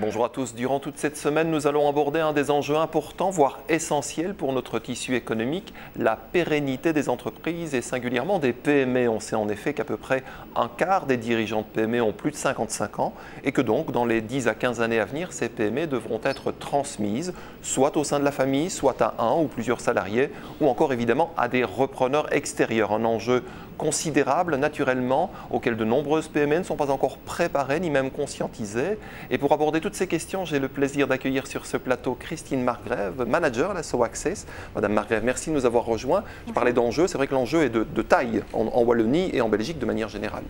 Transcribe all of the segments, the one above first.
Bonjour à tous. Durant toute cette semaine, nous allons aborder un des enjeux importants, voire essentiels pour notre tissu économique, la pérennité des entreprises et singulièrement des PME. On sait en effet qu'à peu près un quart des dirigeants de PME ont plus de 55 ans et que donc dans les 10 à 15 années à venir, ces PME devront être transmises, soit au sein de la famille, soit à un ou plusieurs salariés, ou encore évidemment à des repreneurs extérieurs. Un enjeu considérable naturellement auquel de nombreuses PME ne sont pas encore préparées ni même conscientisées. Et pour aborder toutes ces questions, j'ai le plaisir d'accueillir sur ce plateau Christine Margrève, manager à la So Access. Madame Margrève, merci de nous avoir rejoints. Je parlais d'enjeu, c'est vrai que l'enjeu est de taille en Wallonie et en Belgique de manière générale.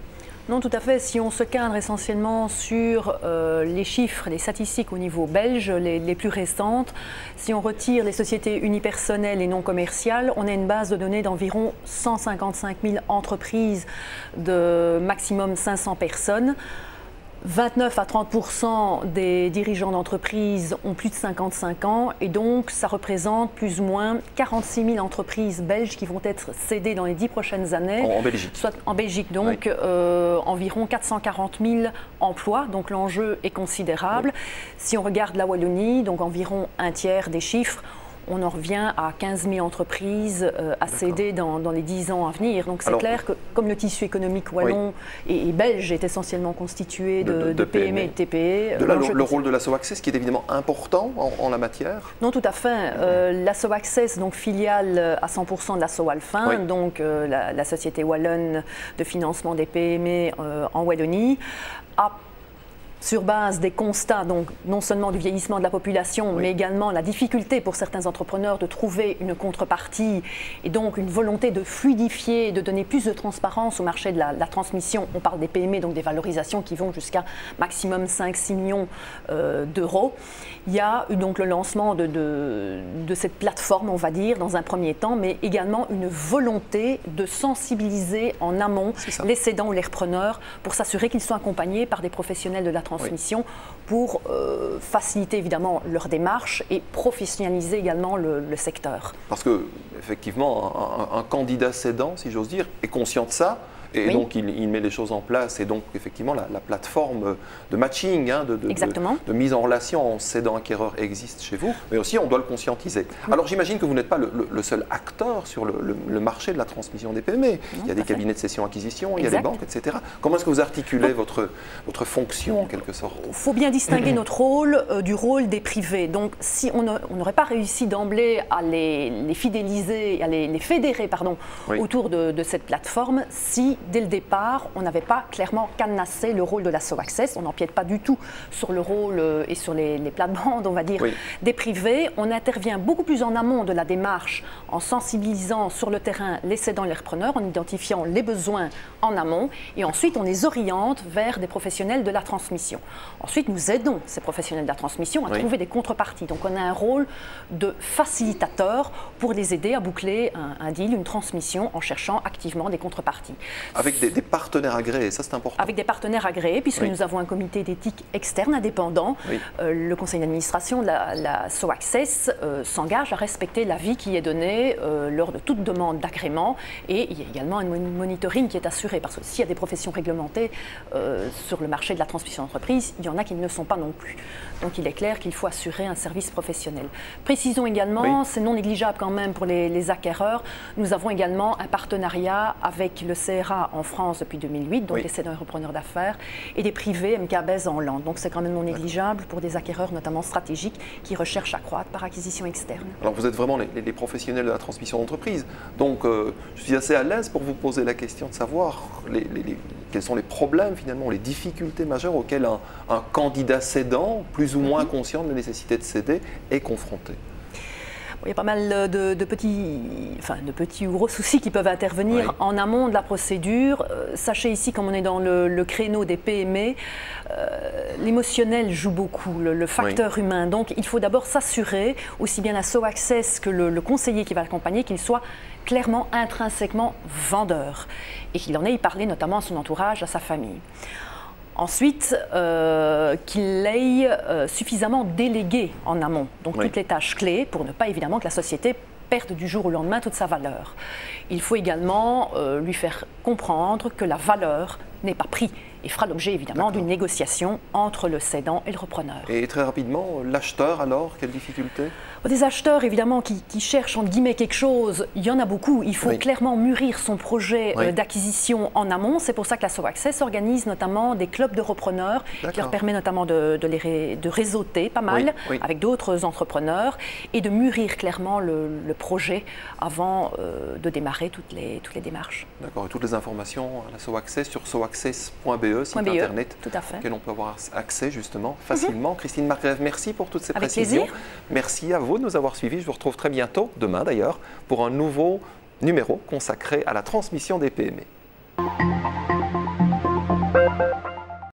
Non, tout à fait. Si on se cadre essentiellement sur les chiffres, les statistiques au niveau belge, les plus récentes, si on retire les sociétés unipersonnelles et non commerciales, on a une base de données d'environ 155 000 entreprises de maximum 500 personnes. 29 à 30% des dirigeants d'entreprises ont plus de 55 ans et donc ça représente plus ou moins 46 000 entreprises belges qui vont être cédées dans les 10 prochaines années. En Belgique. Soit en Belgique, donc oui. Environ 440 000 emplois, donc l'enjeu est considérable. Oui. Si on regarde la Wallonie, donc environ un tiers des chiffres, on en revient à 15 000 entreprises à céder dans les 10 ans à venir. Donc c'est clair que comme le tissu économique wallon et belge est essentiellement constitué de PME et de TPE... De là, le rôle de la So Access qui est évidemment important en la matière. Non, tout à fait. La So Access, donc filiale à 100% de la So Alfin, donc la société wallonne de financement des PME en Wallonie, a sur base des constats, donc non seulement du vieillissement de la population, mais également la difficulté pour certains entrepreneurs de trouver une contrepartie et donc une volonté de fluidifier, de donner plus de transparence au marché de la transmission. On parle des PME, donc des valorisations qui vont jusqu'à maximum 5-6 millions d'euros. Il y a eu donc le lancement de cette plateforme, on va dire, dans un premier temps, mais également une volonté de sensibiliser en amont les cédants ou les repreneurs pour s'assurer qu'ils soient accompagnés par des professionnels de la transmission pour faciliter évidemment leur démarche et professionnaliser également le secteur. Parce que effectivement, un candidat cédant, si j'ose dire, est conscient de ça. Et donc, il met les choses en place. Et donc, effectivement, la plateforme de matching, de mise en relation en cédant-acquéreur existe chez vous. Mais aussi, on doit le conscientiser. Alors, j'imagine que vous n'êtes pas le seul acteur sur le marché de la transmission des PME. Non, il y a des cabinets de cession-acquisition, il y a des banques, etc. Comment est-ce que vous articulez votre fonction, en quelque sorte? Il faut bien distinguer notre rôle du rôle des privés. Donc, si on n'aurait pas réussi d'emblée à les fidéliser, à les fédérer autour de cette plateforme, si dès le départ, on n'avait pas clairement cadenassé le rôle de la So Access. On n'empiète pas du tout sur le rôle et sur les plates-bandes, on va dire, des privés. On intervient beaucoup plus en amont de la démarche en sensibilisant sur le terrain les cédants et les repreneurs, en identifiant les besoins en amont et ensuite on les oriente vers des professionnels de la transmission. Ensuite, nous aidons ces professionnels de la transmission à trouver des contreparties. Donc on a un rôle de facilitateur pour les aider à boucler un deal, une transmission en cherchant activement des contreparties. Avec des partenaires agréés, ça c'est important. Avec des partenaires agréés, puisque nous avons un comité d'éthique externe indépendant. Le conseil d'administration de la So Access s'engage à respecter l'avis qui est donné lors de toute demande d'agrément. Et il y a également un monitoring qui est assuré, parce que s'il y a des professions réglementées sur le marché de la transmission d'entreprise, il y en a qui ne le sont pas non plus. Donc il est clair qu'il faut assurer un service professionnel. Précisons également, c'est non négligeable quand même pour les acquéreurs, nous avons également un partenariat avec le CRA en France depuis 2008, donc les cédants et repreneurs d'affaires, et des privés MK Base en Hollande. Donc c'est quand même non négligeable pour des acquéreurs notamment stratégiques qui recherchent à croître par acquisition externe. Alors vous êtes vraiment les professionnels de la transmission d'entreprise. Donc je suis assez à l'aise pour vous poser la question de savoir quels sont les problèmes finalement, les difficultés majeures auxquelles un candidat cédant, plus ou moins conscient de la nécessité de céder, est confronté. Il y a pas mal de petits ou gros soucis qui peuvent intervenir en amont de la procédure. Sachez ici, comme on est dans le créneau des PME, l'émotionnel joue beaucoup, le facteur humain. Donc il faut d'abord s'assurer, aussi bien la So Access que le conseiller qui va l'accompagner, qu'il soit clairement intrinsèquement vendeur et qu'il en ait parlé notamment à son entourage, à sa famille. Ensuite, qu'il l'ait suffisamment délégué en amont, donc toutes les tâches clés pour ne pas évidemment que la société perde du jour au lendemain toute sa valeur. Il faut également lui faire comprendre que la valeur n'est pas prix, et fera l'objet évidemment d'une négociation entre le cédant et le repreneur. Et très rapidement, l'acheteur alors, quelle difficulté? Des acheteurs évidemment qui cherchent entre guillemets quelque chose, il y en a beaucoup. Il faut clairement mûrir son projet d'acquisition en amont. C'est pour ça que la SoAccess organise notamment des clubs de repreneurs qui leur permet notamment de réseauter pas mal avec d'autres entrepreneurs et de mûrir clairement le projet avant de démarrer toutes les démarches. D'accord, et toutes les informations à la SoAccess sur soaccess.be, site internet auquel on peut avoir accès justement facilement. Christine Margrève, merci pour toutes ces précisions. Plaisir. Merci à vous de nous avoir suivis. Je vous retrouve très bientôt, demain d'ailleurs, pour un nouveau numéro consacré à la transmission des PME.